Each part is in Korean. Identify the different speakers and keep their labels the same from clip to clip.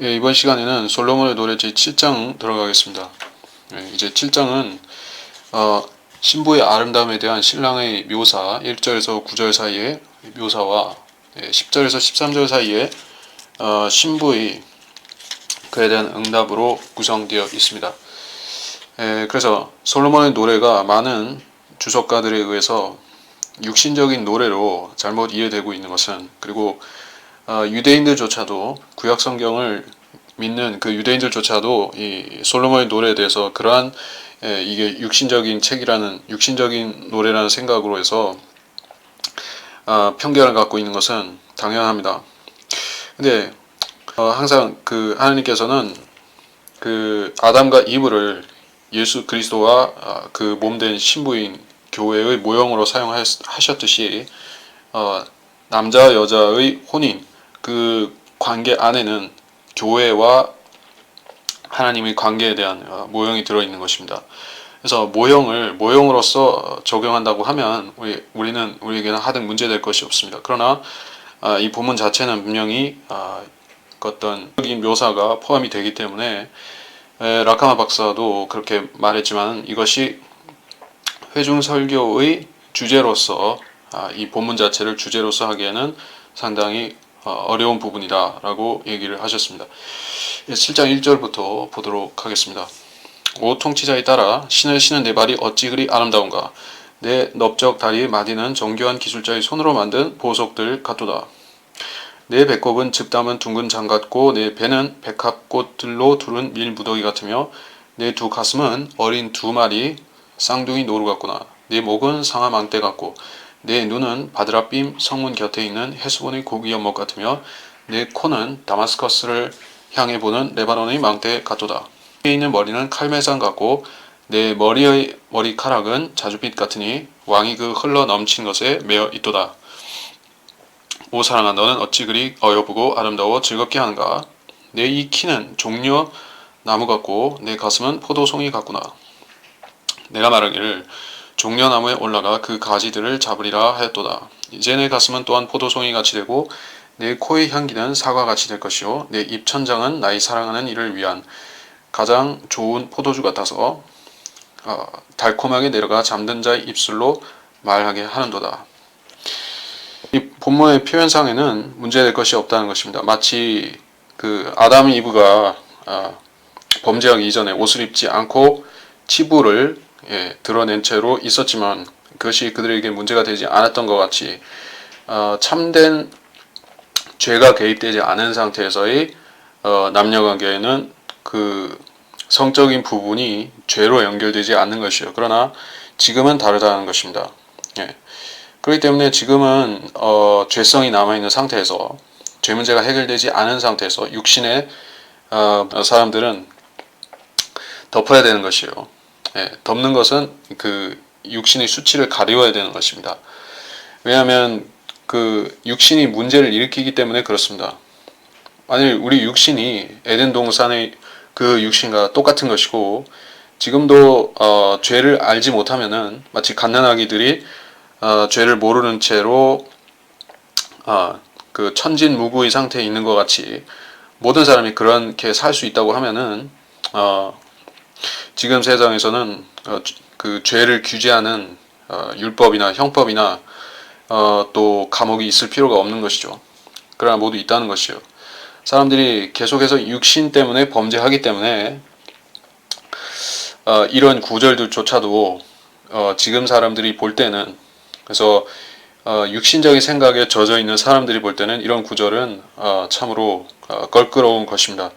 Speaker 1: 예, 이번 시간에는 솔로몬의 노래 제7장 들어가겠습니다. 예, 이제 7장은 신부의 아름다움에 대한 신랑의 묘사 1절에서 9절 사이의 묘사와 10절에서 13절 사이에 신부의 그에 대한 응답으로 구성되어 있습니다. 그래서 솔로몬의 노래가 많은 주석가들에 의해서 육신적인 노래로 잘못 이해되고 있는 것은, 그리고 유대인들조차도 구약 성경을 믿는 그 유대인들조차도 이 솔로몬의 노래에 대해서 그러한 이게 육신적인 책이라는 육신적인 노래라는 생각으로 해서 편견을 갖고 있는 것은 당연합니다. 근데 항상 그 하나님께서는 그 아담과 이브를 예수 그리스도와 그 몸된 신부인 교회의 모형으로 사용하셨듯이 남자와 여자의 혼인 그 관계 안에는 교회와 하나님의 관계에 대한 모형이 들어있는 것입니다. 그래서 모형으로서 적용한다고 하면 우리에게는 하등 문제될 것이 없습니다. 그러나 이 본문 자체는 분명히 어떤 적인 묘사가 포함이 되기 때문에 라카마 박사도 그렇게 말했지만 이것이 회중 설교의 주제로서 이 본문 자체를 주제로서 하기에는 상당히 어려운 부분이다 라고 얘기를 하셨습니다. 7장 1절부터 보도록 하겠습니다. 오 통치자에 따라 신을 신은 내 발이 어찌 그리 아름다운가. 내 넓적 다리의 마디는 정교한 기술자의 손으로 만든 보석들 같도다. 내 배꼽은 즙 담은 둥근 장 같고 내 배는 백합꽃들로 두른 밀 무더기 같으며 내 두 가슴은 어린 두 마리 쌍둥이 노루 같구나. 내 목은 상아 망대 같고 내 눈은 바드라빔 성문 곁에 있는 헤스본의 고기 연못 같으며 내 코는 다마스커스를 향해 보는 레바논의 망대 같도다. 위에 있는 머리는 칼메산 같고 내 머리의 머리카락은 자줏빛 같으니 왕이 그 흘러 넘친 것에 매어 있도다. 오 사랑아, 너는 어찌 그리 어여쁘고 아름다워 즐겁게 하는가. 내 이 키는 종려 나무 같고 내 가슴은 포도송이 같구나. 내가 말하기를 종려나무에 올라가 그 가지들을 잡으리라 하였도다. 이제 내 가슴은 또한 포도송이 같이 되고 내 코의 향기는 사과 같이 될 것이요 내 입천장은 나의 사랑하는 이를 위한 가장 좋은 포도주 같아서 달콤하게 내려가 잠든 자의 입술로 말하게 하는도다. 이 본문의 표현상에는 문제될 것이 없다는 것입니다. 마치 그 아담 이브가 범죄하기 이전에 옷을 입지 않고 치부를 드러낸 채로 있었지만 그것이 그들에게 문제가 되지 않았던 것 같이 참된 죄가 개입되지 않은 상태에서의 남녀관계에는 그 성적인 부분이 죄로 연결되지 않는 것이요. 그러나 지금은 다르다는 것입니다. 그렇기 때문에 지금은 죄성이 남아있는 상태에서 죄 문제가 해결되지 않은 상태에서 육신의 사람들은 덮어야 되는 것이요. 덮는 것은 그 육신의 수치를 가리워야 되는 것입니다. 왜냐하면 그 육신이 문제를 일으키기 때문에 그렇습니다. 만일 우리 육신이 에덴 동산의 그 육신과 똑같은 것이고 지금도 죄를 알지 못하면은 마치 갓난아기들이 죄를 모르는 채로 그 천진무구의 상태에 있는 것 같이 모든 사람이 그렇게 살 수 있다고 하면은 지금 세상에서는 그 죄를 규제하는 율법이나 형법이나 또 감옥이 있을 필요가 없는 것이죠. 그러나 모두 있다는 것이요. 사람들이 계속해서 육신 때문에 범죄하기 때문에 이런 구절들조차도 지금 사람들이 볼 때는, 그래서 육신적인 생각에 젖어 있는 사람들이 볼 때는 이런 구절은 참으로 껄끄러운 것입니다.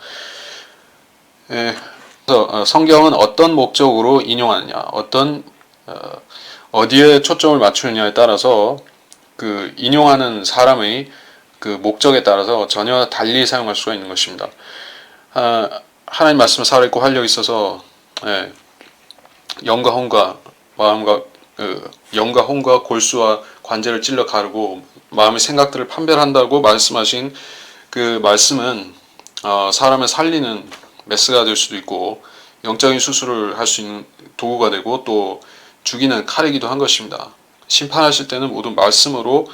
Speaker 1: 그래서 성경은 어떤 목적으로 인용하느냐, 어디에 초점을 맞추느냐에 따라서 그 인용하는 사람의 그 목적에 따라서 전혀 달리 사용할 수가 있는 것입니다. 하나님 말씀을 살아있고 활력이 있어서 영과 혼과 마음과 영과 혼과 골수와 관제를 찔러 가르고 마음의 생각들을 판별한다고 말씀하신 그 말씀은 사람을 살리는 메스가 될 수도 있고 영적인 수술을 할 수 있는 도구가 되고 또 죽이는 칼이기도 한 것입니다. 심판하실 때는 모든 말씀으로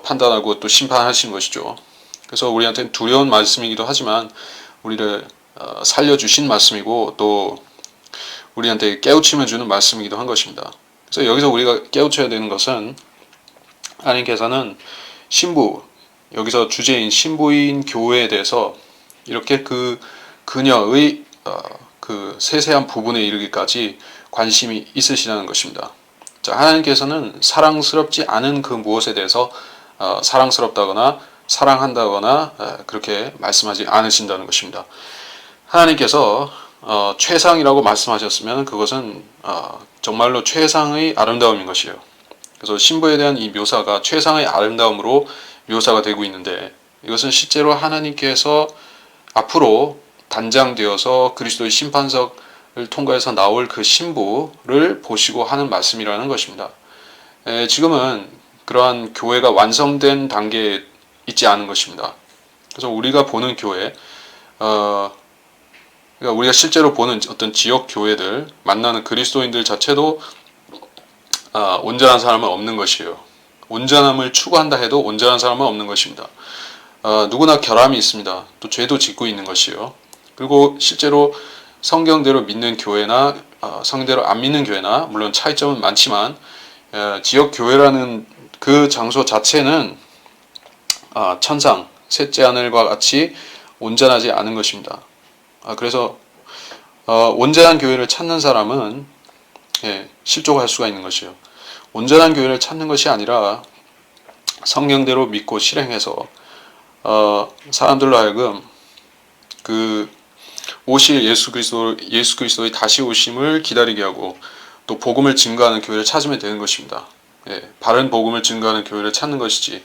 Speaker 1: 판단하고 또 심판하신 것이죠. 그래서 우리한테는 두려운 말씀이기도 하지만 우리를 살려주신 말씀이고 또 우리한테 깨우침을 주는 말씀이기도 한 것입니다. 그래서 여기서 우리가 깨우쳐야 되는 것은 하나님께서는 신부, 여기서 주제인 신부인 교회에 대해서 이렇게 그녀의 그 세세한 부분에 이르기까지 관심이 있으시다는 것입니다. 자, 하나님께서는 사랑스럽지 않은 그 무엇에 대해서 사랑스럽다거나 사랑한다거나 그렇게 말씀하지 않으신다는 것입니다. 하나님께서 최상이라고 말씀하셨으면 그것은 정말로 최상의 아름다움인 것이에요. 그래서 신부에 대한 이 묘사가 최상의 아름다움으로 묘사가 되고 있는데 이것은 실제로 하나님께서 앞으로 단장되어서 그리스도의 심판석을 통과해서 나올 그 신부를 보시고 하는 말씀이라는 것입니다. 지금은 그러한 교회가 완성된 단계에 있지 않은 것입니다. 그래서 우리가 보는 교회, 그러니까 우리가 실제로 보는 어떤 지역 교회들, 만나는 그리스도인들 자체도 온전한 사람은 없는 것이에요. 온전함을 추구한다 해도 온전한 사람은 없는 것입니다. 누구나 결함이 있습니다. 또 죄도 짓고 있는 것이요. 그리고 실제로 성경대로 믿는 교회나 성경대로 안 믿는 교회나 물론 차이점은 많지만 지역 교회라는 그 장소 자체는 천상, 셋째 하늘과 같이 온전하지 않은 것입니다. 그래서 온전한 교회를 찾는 사람은 실족할 수가 있는 것이에요. 온전한 교회를 찾는 것이 아니라 성경대로 믿고 실행해서 사람들로 하여금 그 오실 예수 그리스도의 다시 오심을 기다리게 하고 또 복음을 증거하는 교회를 찾으면 되는 것입니다. 바른 복음을 증거하는 교회를 찾는 것이지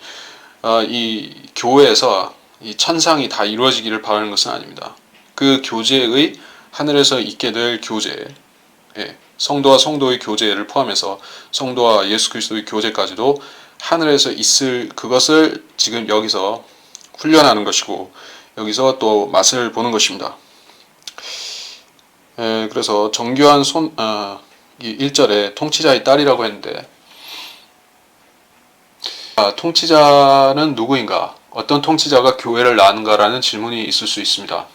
Speaker 1: 이 교회에서 이 천상이 다 이루어지기를 바라는 것은 아닙니다. 그 교제의 하늘에서 있게 될 교제, 성도와 성도의 교제를 포함해서 성도와 예수 그리스도의 교제까지도 하늘에서 있을 그것을 지금 여기서 훈련하는 것이고 여기서 또 맛을 보는 것입니다. 그래서 정교한 1절에 통치자의 딸이라고 했는데 통치자는 누구인가? 어떤 통치자가 교회를 낳는가라는 질문이 있을 수 있습니다.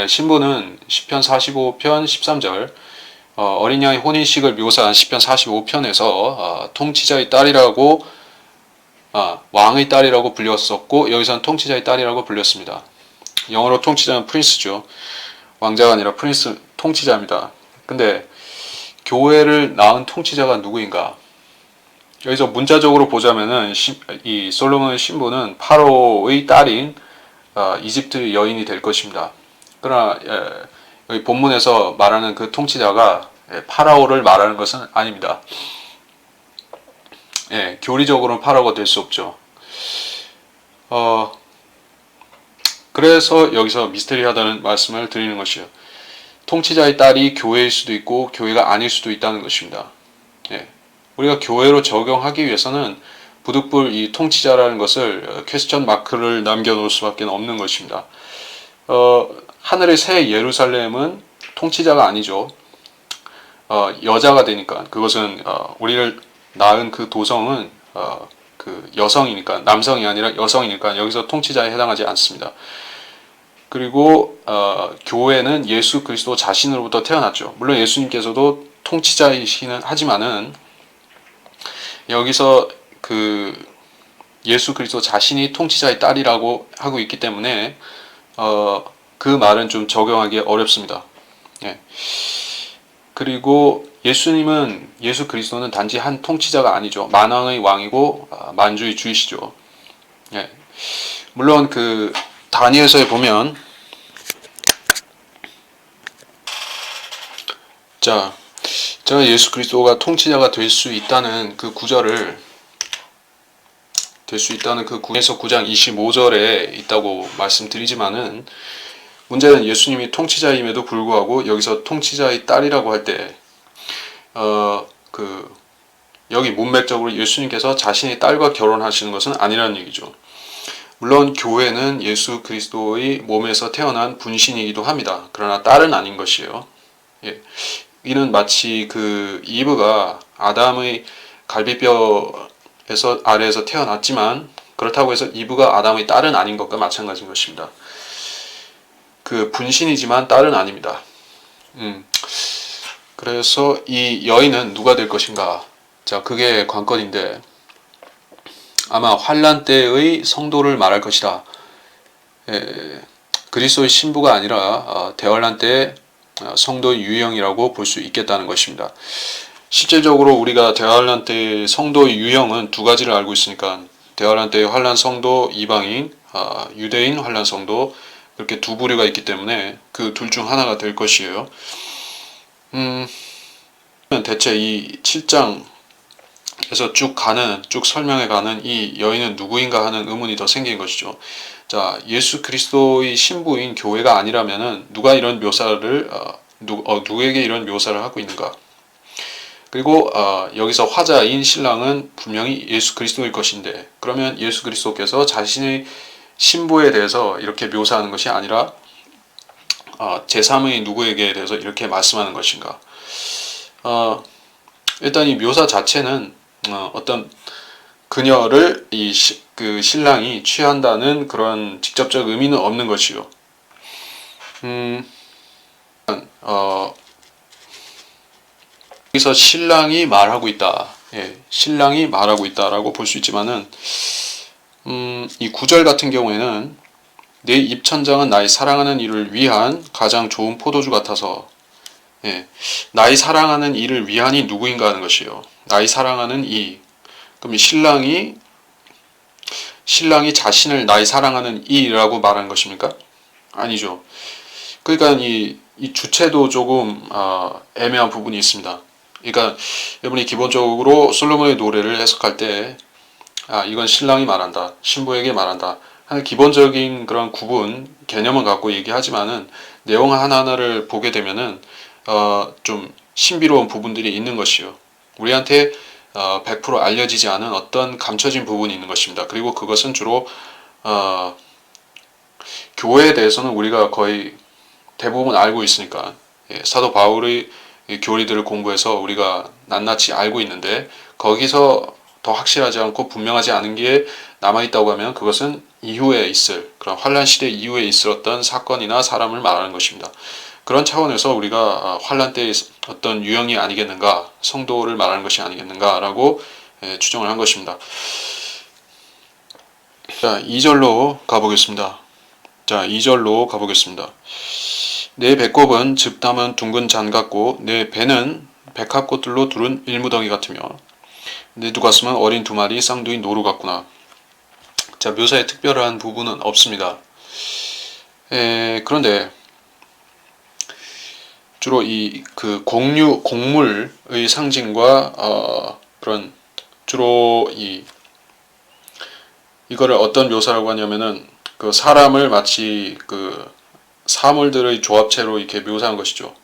Speaker 1: 신부는 시편 45편 13절 어린 양의 혼인식을 묘사한 시편 45편에서 통치자의 딸이라고 왕의 딸이라고 불렸었고 여기서는 통치자의 딸이라고 불렸습니다. 영어로 통치자는 프린스죠. 왕자가 아니라 프린스, 통치자입니다. 근데 교회를 낳은 통치자가 누구인가? 여기서 문자적으로 보자면은 이 솔로몬의 신부는 파로의 딸인 이집트 여인이 될 것입니다. 그러나 여기 본문에서 말하는 그 통치자가 파라오를 말하는 것은 아닙니다. 교리적으로는 파라오가 될 수 없죠. 그래서 여기서 미스테리하다는 말씀을 드리는 것이요. 통치자의 딸이 교회일 수도 있고 교회가 아닐 수도 있다는 것입니다. 우리가 교회로 적용하기 위해서는 부득불 이 통치자라는 것을 퀘스천 마크를 남겨놓을 수밖에 없는 것입니다. 하늘의 새 예루살렘은 통치자가 아니죠. 여자가 되니까 그것은 우리를 낳은 그 도성은 그 여성이니까 남성이 아니라 여성이니까 여기서 통치자에 해당하지 않습니다. 그리고 교회는 예수 그리스도 자신으로부터 태어났죠. 물론 예수님께서도 통치자이시는 하지만은 여기서 그 예수 그리스도 자신이 통치자의 딸이라고 하고 있기 때문에 그 말은 좀 적용하기 어렵습니다. 그리고 예수 그리스도는 단지 한 통치자가 아니죠. 만왕의 왕이고 만주의 주이시죠. 물론 그 다니엘서에 보면 제가 예수 그리스도가 통치자가 될 수 있다는 그 구절을 에서 9장 25절에 있다고 말씀드리지만은 문제는 예수님이 통치자임에도 불구하고 여기서 통치자의 딸이라고 할 때 여기 문맥적으로 예수님께서 자신의 딸과 결혼하시는 것은 아니라는 얘기죠. 물론 교회는 예수 그리스도의 몸에서 태어난 분신이기도 합니다. 그러나 딸은 아닌 것이에요. 이는 마치 그 이브가 아담의 갈비뼈에서 아래에서 태어났지만 그렇다고 해서 이브가 아담의 딸은 아닌 것과 마찬가지인 것입니다. 그 분신이지만 딸은 아닙니다. 그래서 이 여인은 누가 될 것인가? 자, 그게 관건인데 아마 환란 때의 성도를 말할 것이다. 그리스도의 신부가 아니라 대환란 때 성도의 유형이라고 볼 수 있겠다는 것입니다. 실질적으로 우리가 대환란 때 성도의 유형은 두 가지를 알고 있으니까 대환란 때의 환란 성도 이방인, 유대인 환란 성도 이렇게 두 부류가 있기 때문에 그 둘 중 하나가 될 것이에요. 대체 이 7장에서 쭉 설명해 가는 이 여인은 누구인가 하는 의문이 더 생긴 것이죠. 자, 예수 그리스도의 신부인 교회가 아니라면은 누가 이런 묘사를 누구에게 이런 묘사를 하고 있는가? 그리고 여기서 화자인 신랑은 분명히 예수 그리스도일 것인데 그러면 예수 그리스도께서 자신의 신부에 대해서 이렇게 묘사하는 것이 아니라 제3의 누구에게 대해서 이렇게 말씀하는 것인가? 일단 이 묘사 자체는 어떤 그녀를 그 신랑이 취한다는 그런 직접적 의미는 없는 것이요. 여기서 신랑이 말하고 있다. 신랑이 말하고 있다라고 볼 수 있지만은 이 구절 같은 경우에는 내 입천장은 나의 사랑하는 이를 위한 가장 좋은 포도주 같아서 나의 사랑하는 이를 위한이 누구인가 하는 것이에요. 나의 사랑하는 이. 그럼 신랑이 자신을 나의 사랑하는 이라고 말하는 것입니까? 아니죠. 그러니까 이 주체도 조금 애매한 부분이 있습니다. 그러니까 여러분이 기본적으로 솔로몬의 노래를 해석할 때 이건 신랑이 말한다, 신부에게 말한다 하는 기본적인 그런 구분 개념을 갖고 얘기하지만은 내용 하나하나를 보게 되면은 좀 신비로운 부분들이 있는 것이요. 우리한테 100% 알려지지 않은 어떤 감춰진 부분이 있는 것입니다. 그리고 그것은 주로 교회에 대해서는 우리가 거의 대부분 알고 있으니까 사도 바울의 교리들을 공부해서 우리가 낱낱이 알고 있는데 거기서 더 확실하지 않고 분명하지 않은 게 남아있다고 하면 그것은 이후에 있을 그런 환란 시대 이후에 있었던 사건이나 사람을 말하는 것입니다. 그런 차원에서 우리가 환란 때의 어떤 유형이 아니겠는가, 성도를 말하는 것이 아니겠는가라고 추정을 한 것입니다. 자, 2절로 가보겠습니다. 내 배꼽은 즙 담은 둥근 잔 같고 내 배는 백합꽃들로 두른 일무덩이 같으며 내 두 가슴은 어린 두 마리 쌍둥이 노루 같구나. 자, 묘사에 특별한 부분은 없습니다. 그런데 주로 그 곡물의 상징과 그런 주로 이거를 어떤 묘사라고 하냐면은 그 사람을 마치 그 사물들의 조합체로 이렇게 묘사한 것이죠.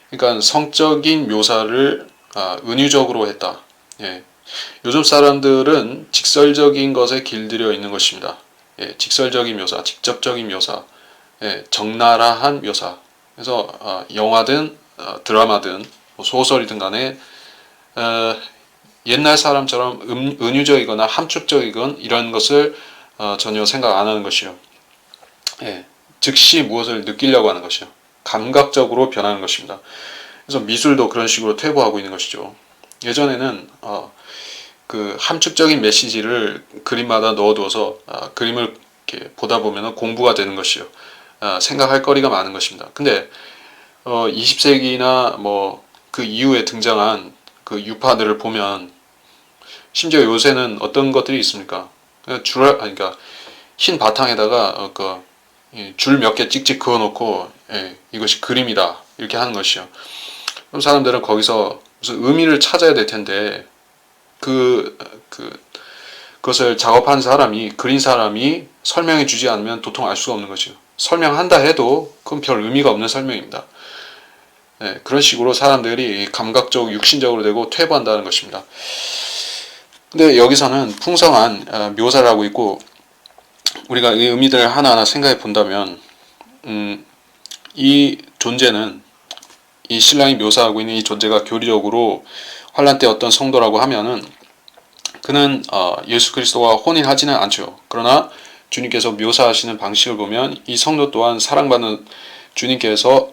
Speaker 1: 그러니까 성적인 묘사를 은유적으로 했다. 요즘 사람들은 직설적인 것에 길들여 있는 것입니다. 직설적인 묘사, 직접적인 묘사, 적나라한 묘사. 그래서 영화든 드라마든 소설이든 간에 옛날 사람처럼 은유적이거나 함축적이건 이런 것을 전혀 생각 안 하는 것이요. 즉시 무엇을 느끼려고 하는 것이요. 감각적으로 변하는 것입니다. 그래서 미술도 그런 식으로 퇴보하고 있는 것이죠. 예전에는 그 함축적인 메시지를 그림마다 넣어두어서 그림을 이렇게 보다 보면 공부가 되는 것이요. 생각할 거리가 많은 것입니다. 근데 20세기나 뭐 그 이후에 등장한 그 유파들을 보면 심지어 요새는 어떤 것들이 있습니까? 그러니까 흰 바탕에다가 줄 몇 개 찍찍 그어놓고 이것이 그림이다 이렇게 하는 것이요. 그럼 사람들은 거기서 무슨 의미를 찾아야 될 텐데 그것을 작업한 사람이 그린 사람이 설명해 주지 않으면 도통 알 수가 없는 것이요. 설명한다 해도 그건 별 의미가 없는 설명입니다. 그런 식으로 사람들이 감각적, 육신적으로 되고 퇴보한다는 것입니다. 근데 여기서는 풍성한 묘사를 하고 있고 우리가 이 의미들을 하나하나 생각해 본다면 이 존재는 이 신랑이 묘사하고 있는 이 존재가 교리적으로 환란 때 어떤 성도라고 하면은 그는 예수 그리스도와 혼인하지는 않죠. 그러나 주님께서 묘사하시는 방식을 보면 이 성도 또한 사랑받는 주님께서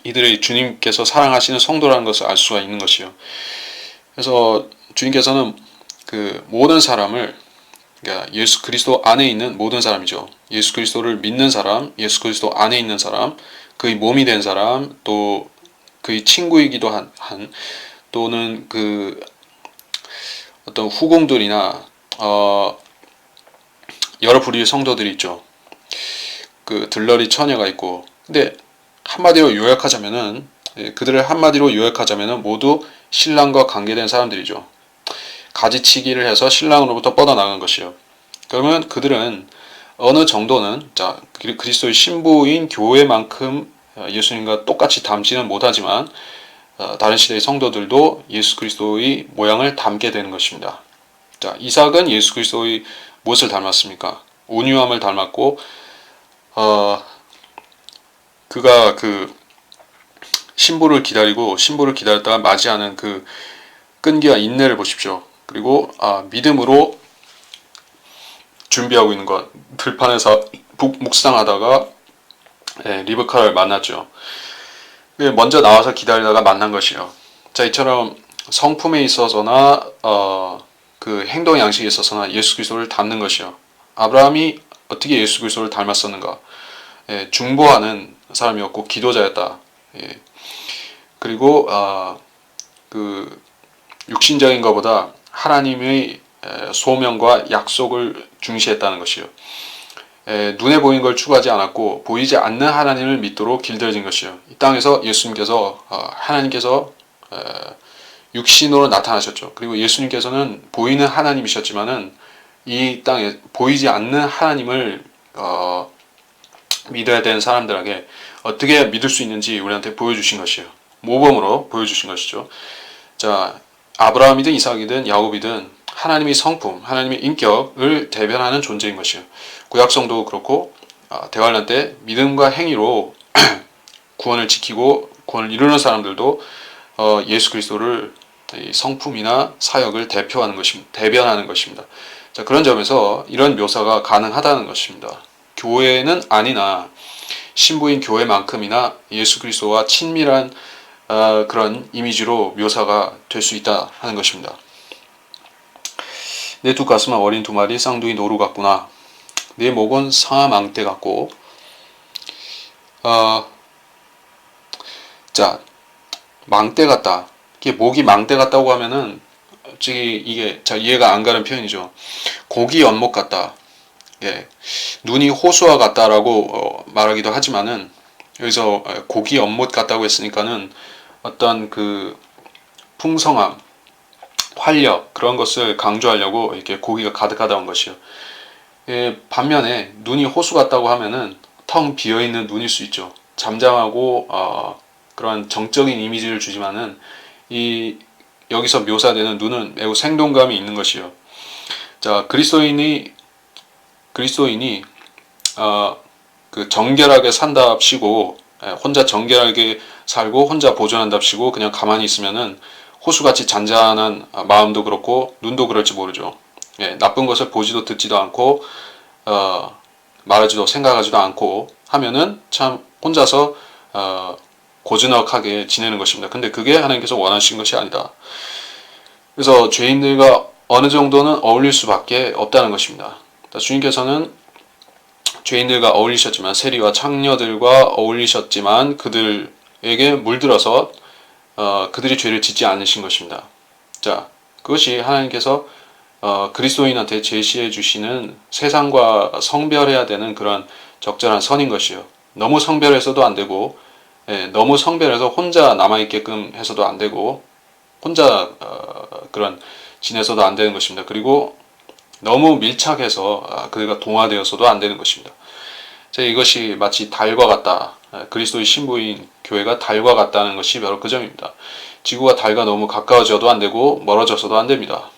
Speaker 1: 이들이 주님께서 사랑하시는 성도라는 것을 알 수가 있는 것이요. 그래서 주님께서는 그 모든 사람을, 그러니까 예수 그리스도 안에 있는 모든 사람이죠. 예수 그리스도를 믿는 사람, 예수 그리스도 안에 있는 사람, 그의 몸이 된 사람, 또 그의 친구이기도 한 또는 그 어떤 후공들이나 여러 부류의 성도들이 있죠. 그 들러리 처녀가 있고, 근데 한마디로 요약하자면은, 그들을 한마디로 요약하자면은 모두 신랑과 관계된 사람들이죠. 가지치기를 해서 신랑으로부터 뻗어나간 것이요. 그러면 그들은 어느 정도는, 자, 그리스도의 신부인 교회만큼 예수님과 똑같이 닮지는 못하지만 다른 시대의 성도들도 예수 그리스도의 모양을 닮게 되는 것입니다. 자, 이삭은 예수 그리스도의 무엇을 닮았습니까? 온유함을 닮았고, 그가 그 신부를 기다렸다가 맞이하는 그 끈기와 인내를 보십시오. 그리고 믿음으로 준비하고 있는 것, 들판에서 묵상하다가 리브카를 만났죠. 먼저 나와서 기다리다가 만난 것이요. 자, 이처럼 성품에 있어서나 그 행동 양식에 있어서나 예수 그리스도를 닮는 것이요. 아브라함이 어떻게 예수 그리스도를 닮았었는가? 중보하는 사람이었고 기도자였다. 그리고 그 육신적인 것보다 하나님의 소명과 약속을 중시했다는 것이요. 눈에 보이는 걸 추구하지 않았고 보이지 않는 하나님을 믿도록 길들여진 것이요. 이 땅에서 예수님께서 하나님께서 육신으로 나타나셨죠. 그리고 예수님께서는 보이는 하나님이셨지만은 이 땅에 보이지 않는 하나님을 믿어야 되는 사람들에게 어떻게 믿을 수 있는지 우리한테 보여주신 것이요. 모범으로 보여주신 것이죠. 자, 아브라함이든 이삭이든 야곱이든 하나님의 성품, 하나님의 인격을 대변하는 존재인 것이요. 구약성도 그렇고 대환란 때 믿음과 행위로 구원을 지키고 구원을 이루는 사람들도 예수 그리스도를 성품이나 사역을 대표하는 것입니다. 대변하는 것입니다. 자, 그런 점에서 이런 묘사가 가능하다는 것입니다. 교회는 아니나 신부인 교회만큼이나 예수 그리스도와 친밀한 그런 이미지로 묘사가 될 수 있다 하는 것입니다. 내 두 가슴은 어린 두 마리 쌍둥이 노루 같구나. 내 목은 상아 망대 같고. 자, 망대 같다. 이게 목이 망대 같다고 하면은 이게 잘 이해가 안 가는 표현이죠. 고기 연못 같다. 예, 눈이 호수와 같다라고 말하기도 하지만은 여기서 고기 연못 같다고 했으니까는 어떤 그 풍성함, 활력 그런 것을 강조하려고 이렇게 고기가 가득하다는 것이요. 예, 반면에 눈이 호수 같다고 하면은 텅 비어 있는 눈일 수 있죠. 잠잠하고 그런 정적인 이미지를 주지만은 이 여기서 묘사되는 눈은 매우 생동감이 있는 것이요. 자, 그리스도인이 그 정결하게 산답시고 혼자 정결하게 살고 혼자 보존한답시고 그냥 가만히 있으면은 호수같이 잔잔한 마음도 그렇고 눈도 그럴지 모르죠. 나쁜 것을 보지도 듣지도 않고 말하지도 생각하지도 않고 하면은 참 혼자서 고즈넉하게 지내는 것입니다. 근데 그게 하나님께서 원하신 것이 아니다. 그래서 죄인들과 어느 정도는 어울릴 수밖에 없다는 것입니다. 주님께서는 죄인들과 어울리셨지만 세리와 창녀들과 어울리셨지만 그들에게 물들어서 그들이 죄를 짓지 않으신 것입니다. 자, 그것이 하나님께서 그리스도인한테 제시해 주시는 세상과 성별해야 되는 그런 적절한 선인 것이요. 너무 성별해서도 안 되고 너무 성별해서 혼자 남아있게끔 해서도 안 되고 혼자 그런 지내서도 안 되는 것입니다. 그리고 너무 밀착해서 그들과 동화되어서도 안 되는 것입니다. 자, 이것이 마치 달과 같다. 그리스도의 신부인 교회가 달과 같다는 것이 바로 그 점입니다. 지구가 달과 너무 가까워져도 안 되고 멀어져서도 안 됩니다.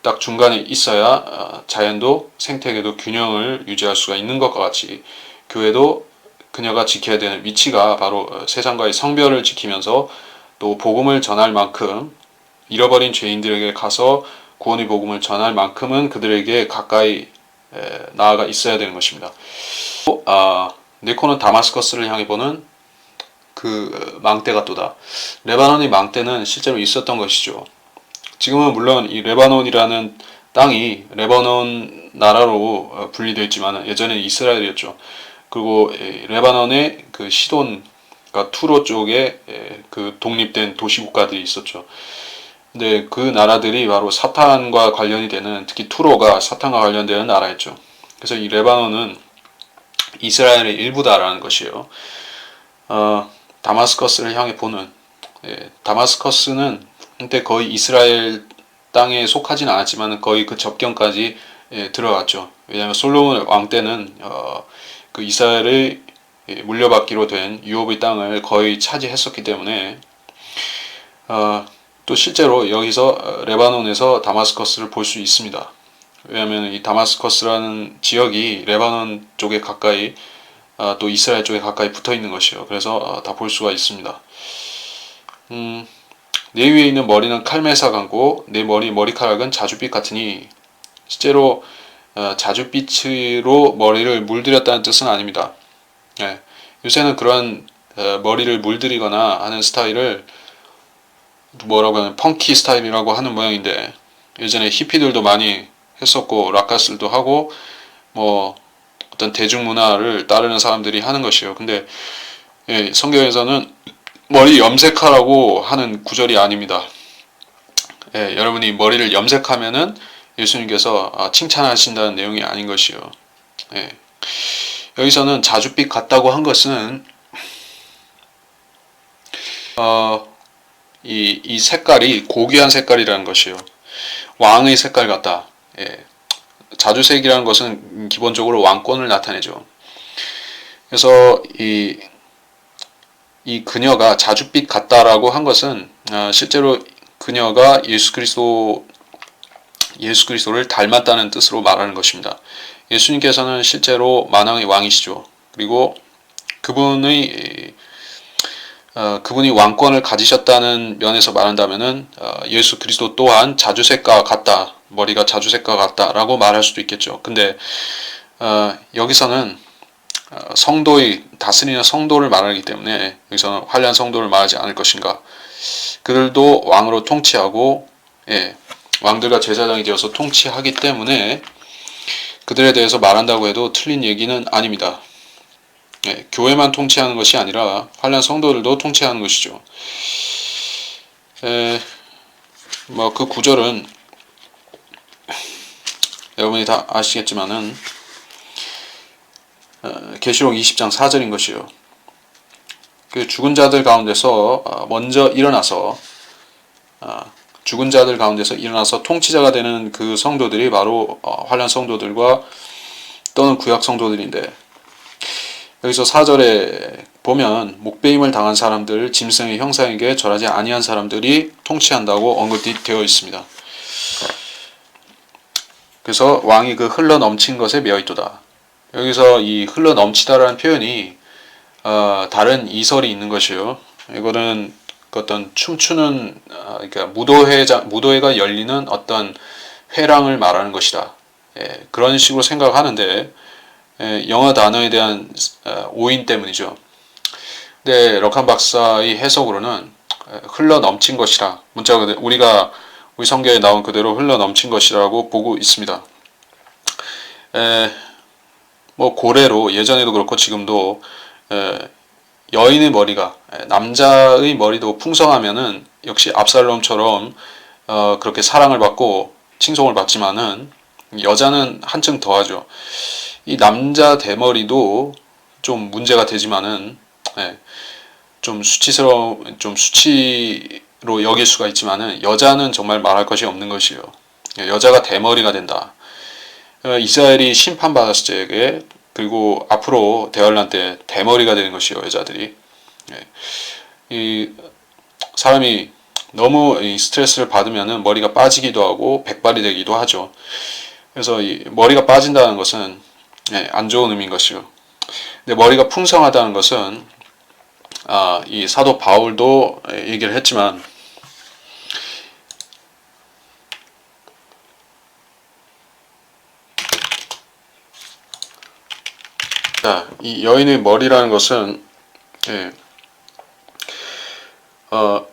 Speaker 1: 딱 중간에 있어야 자연도 생태계도 균형을 유지할 수가 있는 것과 같이 교회도 그녀가 지켜야 되는 위치가 바로 세상과의 성별을 지키면서 또 복음을 전할 만큼 잃어버린 죄인들에게 가서 구원의 복음을 전할 만큼은 그들에게 가까이 나아가 있어야 되는 것입니다. 네코는 다마스커스를 향해 보는 그 망대가 또다. 레바논의 망대는 실제로 있었던 것이죠. 지금은 물론 이 레바논이라는 땅이 레바논 나라로 분리되어 있지만 예전에는 이스라엘이었죠. 그리고 레바논의 그 시돈, 그러니까 투로 쪽에 그 독립된 도시국가들이 있었죠. 근데 그 나라들이 바로 사탄과 관련이 되는, 특히 투로가 사탄과 관련되는 나라였죠. 그래서 이 레바논은 이스라엘의 일부다라는 것이에요. 다마스커스를 향해 보는, 다마스커스는 한때 거의 이스라엘 땅에 속하지는 않았지만 거의 그 접경까지 들어갔죠. 왜냐하면 솔로몬 왕 때는 그 이스라엘의 물려받기로 된 유업의 땅을 거의 차지했었기 때문에 또 실제로 여기서 레바논에서 다마스커스를 볼 수 있습니다. 왜냐하면 이 다마스커스라는 지역이 레바논 쪽에 가까이 또 이스라엘 쪽에 가까이 붙어 있는 것이요. 그래서 다 볼 수가 있습니다. 내 위에 있는 머리는 칼메사 같고 내 머리카락은 자줏빛 같으니, 실제로 자줏빛으로 머리를 물들였다는 뜻은 아닙니다. 요새는 그런 머리를 물들이거나 하는 스타일을 뭐라고 하면 펑키 스타일이라고 하는 모양인데, 예전에 히피들도 많이 했었고 락가스도 하고 뭐 어떤 대중문화를 따르는 사람들이 하는 것이요. 근데 성경에서는 머리 염색하라고 하는 구절이 아닙니다. 여러분이 머리를 염색하면은 예수님께서 칭찬하신다는 내용이 아닌 것이요. 여기서는 자줏빛 같다고 한 것은 이 색깔이 고귀한 색깔이라는 것이요. 왕의 색깔 같다. 자주색이라는 것은 기본적으로 왕권을 나타내죠. 그래서 이 그녀가 자줏빛 같다라고 한 것은 실제로 그녀가 예수 그리스도를 닮았다는 뜻으로 말하는 것입니다. 예수님께서는 실제로 만왕의 왕이시죠. 그리고 그분이 왕권을 가지셨다는 면에서 말한다면은 예수 그리스도 또한 자주색과 같다, 머리가 자주색과 같다라고 말할 수도 있겠죠. 근데 여기서는 다스리는 성도를 말하기 때문에 여기서는 환난 성도를 말하지 않을 것인가. 그들도 왕으로 통치하고 왕들과 제사장이 되어서 통치하기 때문에 그들에 대해서 말한다고 해도 틀린 얘기는 아닙니다. 교회만 통치하는 것이 아니라 환난 성도들도 통치하는 것이죠. 뭐 그 구절은 여러분이 다 아시겠지만은 계시록 20장 4절인 것이요. 그 죽은 자들 가운데서 먼저 일어나서 죽은 자들 가운데서 일어나서 통치자가 되는 그 성도들이 바로 환난 성도들과 또는 구약 성도들인데, 여기서 4절에 보면 목배임을 당한 사람들, 짐승의 형상에게 절하지 아니한 사람들이 통치한다고 언급되어 있습니다. 그래서 왕이 그 흘러 넘친 것에 매어 있도다. 여기서 이 흘러 넘치다라는 표현이 다른 이설이 있는 것이요. 이거는 어떤 춤추는 그러니까 무도회가 열리는 어떤 회랑을 말하는 것이다. 그런 식으로 생각하는데 영어 단어에 대한 오인 때문이죠. 근데 럭한 박사의 해석으로는 흘러 넘친 것이라, 문자가 우리 성경에 나온 그대로 흘러 넘친 것이라고 보고 있습니다. 뭐 고래로 예전에도 그렇고 지금도 여인의 머리가, 남자의 머리도 풍성하면은 역시 압살롬처럼 그렇게 사랑을 받고 칭송을 받지만은 여자는 한층 더하죠. 이 남자 대머리도 좀 문제가 되지만은 좀 수치로 여길 수가 있지만은 여자는 정말 말할 것이 없는 것이요. 여자가 대머리가 된다. 이스라엘이 심판받았을 때에, 그리고 앞으로 대환란 때 대머리가 되는 것이요, 여자들이. 이 사람이 너무 이 스트레스를 받으면은 머리가 빠지기도 하고 백발이 되기도 하죠. 그래서 이 머리가 빠진다는 것은 안 좋은 의미인 것이요. 근데 머리가 풍성하다는 것은 이 사도 바울도 얘기를 했지만 자, 이 여인의 머리라는 것은 예,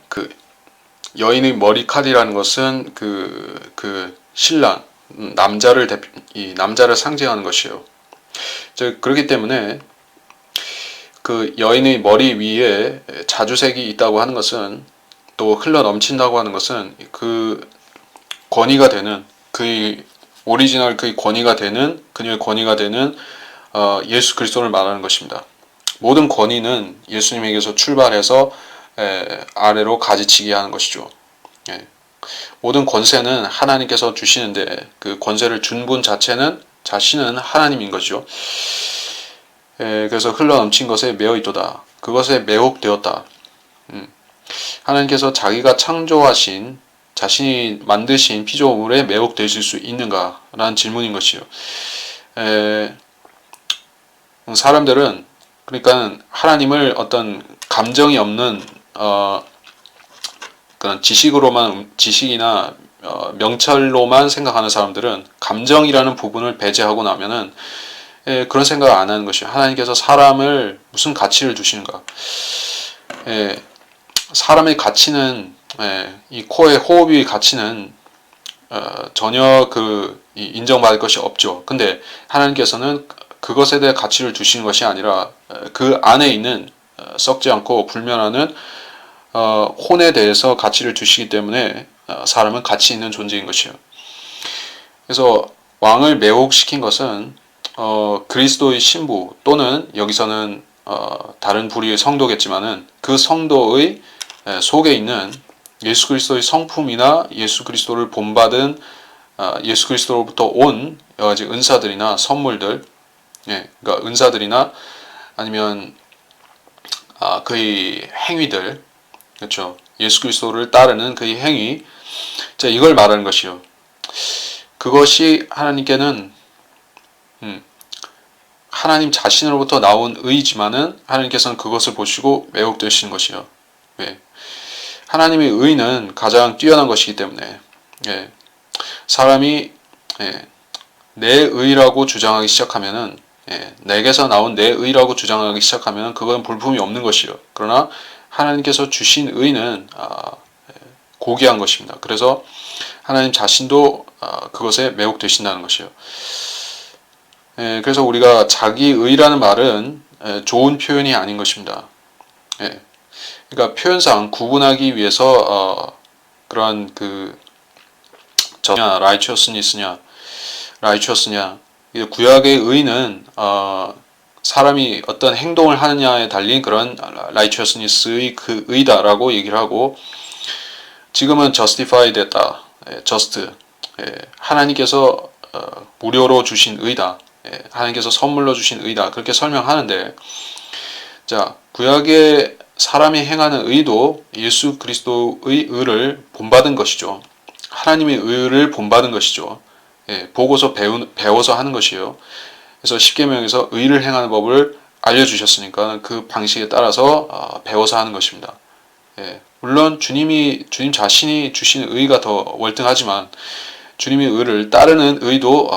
Speaker 1: 그 여인의 머리칼이라는 것은 그 신랑 남자를 이 남자를 상징하는 것이에요. 그렇기 때문에 그 여인의 머리 위에 자주색이 있다고 하는 것은 또 흘러 넘친다고 하는 것은 그 권위가 되는 그의 오리지널 그의 권위가 되는 그녀의 권위가 되는 예수 그리스도를 말하는 것입니다. 모든 권위는 예수님에게서 출발해서 아래로 가지치게 하는 것이죠. 예. 모든 권세는 하나님께서 주시는데 그 권세를 준 분 자신은 하나님인 것이죠. 그래서 흘러넘친 것에 매어 있도다. 그것에 매혹되었다. 하나님께서 자기가 창조하신 자신이 만드신 피조물에 매혹되실 수 있는가? 라는 질문인 것이요. 사람들은 그러니까 하나님을 어떤 감정이 없는 그런 지식이나 명철로만 생각하는 사람들은 감정이라는 부분을 배제하고 나면은 그런 생각을 안 하는 것이요. 하나님께서 사람을 무슨 가치를 두시는가? 사람의 가치는 이 코의 호흡의 가치는 전혀 인정받을 것이 없죠. 근데 하나님께서는 그것에 대해 가치를 두시는 것이 아니라 그 안에 있는 썩지 않고 불면하는 혼에 대해서 가치를 두시기 때문에 사람은 가치 있는 존재인 것이에요. 그래서 왕을 매혹시킨 것은 그리스도의 신부 또는 여기서는 다른 부류의 성도겠지만은 그 성도의 속에 있는 예수 그리스도의 성품이나 예수 그리스도를 본받은 예수 그리스도로부터 온 여러 가지 은사들이나 선물들, 그러니까 은사들이나 아니면 그의 행위들, 그렇죠. 예수 그리스도를 따르는 그의 행위, 자 이걸 말하는 것이요. 그것이 하나님께는 하나님 자신으로부터 나온 의지만은 하나님께서는 그것을 보시고 매혹되시는 것이요. 예. 하나님의 의는 가장 뛰어난 것이기 때문에 사람이 내 의라고 주장하기 시작하면은 내게서 나온 내 의라고 주장하기 시작하면 그건 볼품이 없는 것이요. 그러나 하나님께서 주신 의는 고귀한 것입니다. 그래서 하나님 자신도 그것에 매혹되신다는 것이요. 그래서 우리가 자기의라는 말은 좋은 표현이 아닌 것입니다. 그러니까 표현상 구분하기 위해서 그러한 righteous냐 구약의 의는 사람이 어떤 행동을 하느냐에 달린 그런 righteousness의 그 의다라고 얘기를 하고 지금은 justify 됐다. just 하나님께서 무료로 주신 의다. 하나님께서 선물로 주신 의다. 그렇게 설명하는데 자 구약의 사람이 행하는 의도 예수 그리스도의 의를 본받은 것이죠. 하나님의 의를 본받은 것이죠. 보고서 배워서 하는 것이에요. 그래서 십계명에서 의를 행하는 법을 알려주셨으니까 그 방식에 따라서 배워서 하는 것입니다. 물론 주님 자신이 주신 의가 더 월등하지만 주님의 의를 따르는 의도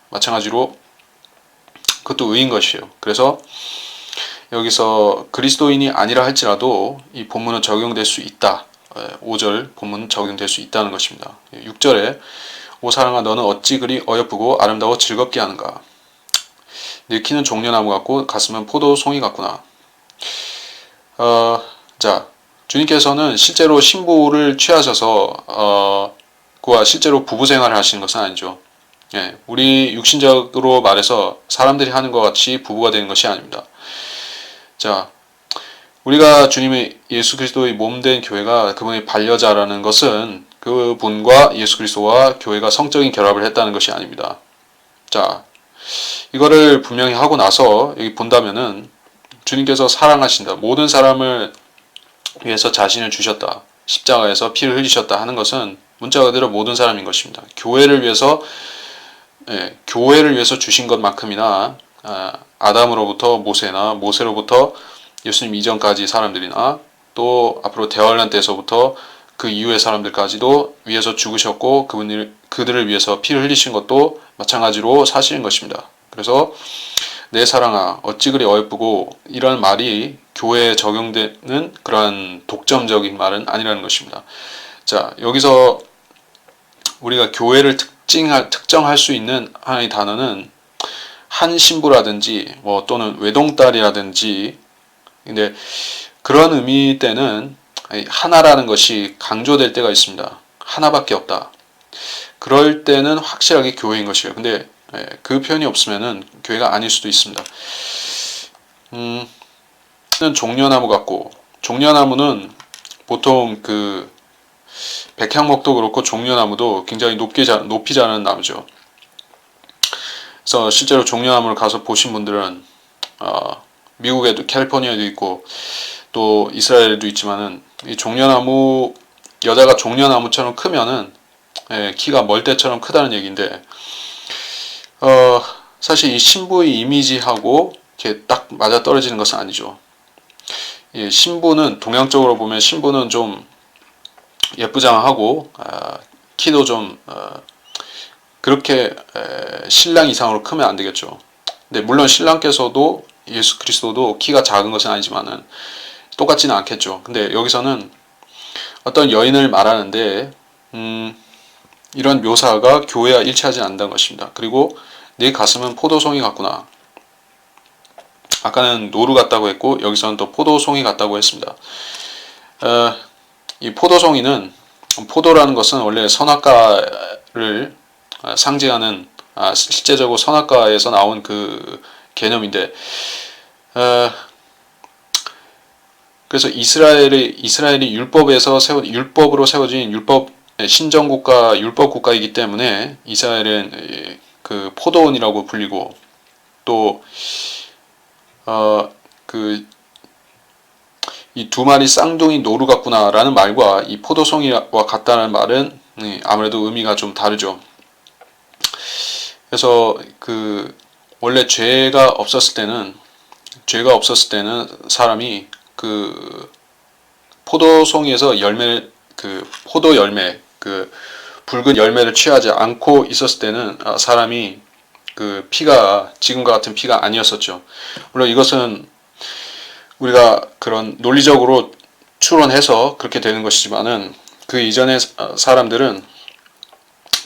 Speaker 1: 마찬가지로 그것도 의인 것이에요. 그래서 여기서 그리스도인이 아니라 할지라도 이 본문은 적용될 수 있다. 5절 본문은 적용될 수 있다는 것입니다. 6절에 오 사랑아 너는 어찌 그리 어여쁘고 아름다워 즐겁게 하는가. 네 키는 종려나무 같고 가슴은 포도송이 같구나. 자 주님께서는 실제로 신부를 취하셔서 그와 실제로 부부 생활을 하시는 것은 아니죠. 우리 육신적으로 말해서 사람들이 하는 것 같이 부부가 되는 것이 아닙니다. 자, 우리가 주님의 예수 그리스도의 몸된 교회가 그분의 반려자라는 것은 그분과 예수 그리스도와 교회가 성적인 결합을 했다는 것이 아닙니다. 자, 이거를 분명히 하고 나서 여기 본다면은 주님께서 사랑하신다. 모든 사람을 위해서 자신을 주셨다. 십자가에서 피를 흘리셨다 하는 것은 문자 그대로 모든 사람인 것입니다. 교회를 위해서 주신 것만큼이나 아담으로부터 모세로부터 예수님 이전까지 사람들이나 또 앞으로 대환란 때서부터 그 이후의 사람들까지도 위해서 죽으셨고 그들을 위해서 피를 흘리신 것도 마찬가지로 사실인 것입니다. 그래서 내 사랑아 어찌 그리 어여쁘고, 이런 말이 교회에 적용되는 그러한 독점적인 말은 아니라는 것입니다. 자, 여기서 우리가 교회를 특정할 수 있는 하나의 단어는 한 신부라든지 뭐 또는 외동딸이라든지, 근데 그런 의미 때는 하나라는 것이 강조될 때가 있습니다. 하나밖에 없다. 그럴 때는 확실하게 교회인 것이에요. 근데 그 표현이 없으면은 교회가 아닐 수도 있습니다. 종려나무 같고, 종려나무는 보통 그 백향목도 그렇고 종려나무도 굉장히 높이 자라는 나무죠. 그래서 실제로 종려나무를 가서 보신 분들은 미국에도 캘리포니아에도 있고 또 이스라엘에도 있지만은, 이 종려나무, 여자가 종려나무처럼 크면은 키가 멀대처럼 크다는 얘기인데, 사실 이 신부의 이미지하고 이렇게 딱 맞아 떨어지는 것은 아니죠. 신부는 동양적으로 보면 신부는 좀 예쁘장하고 키도 좀 그렇게 신랑 이상으로 크면 안 되겠죠. 근데 물론 신랑께서도 예수 그리스도도 키가 작은 것은 아니지만은 똑같지는 않겠죠. 근데 여기서는 어떤 여인을 말하는데 이런 묘사가 교회와 일치하지 않는다는 것입니다. 그리고 네 가슴은 포도송이 같구나. 아까는 노루 같다고 했고 여기서는 또 포도송이 같다고 했습니다. 이 포도송이는, 포도라는 것은 원래 선악과를 상징하는, 실제적으로 선악과에서 나온 그 개념인데, 그래서 이스라엘이 율법으로 세워진 신정국가, 율법국가이기 때문에 이스라엘은 그 포도원이라고 불리고, 또 이 두 마리 쌍둥이 노루 같구나라는 말과 이 포도송이와 같다는 말은 아무래도 의미가 좀 다르죠. 그래서 그 원래 죄가 없었을 때는 사람이 그 포도송이에서 포도 열매, 그 붉은 열매를 취하지 않고 있었을 때는 사람이 그 피가 지금과 같은 피가 아니었었죠. 물론 이것은 우리가 그런 논리적으로 추론해서 그렇게 되는 것이지만은, 그 이전의 사람들은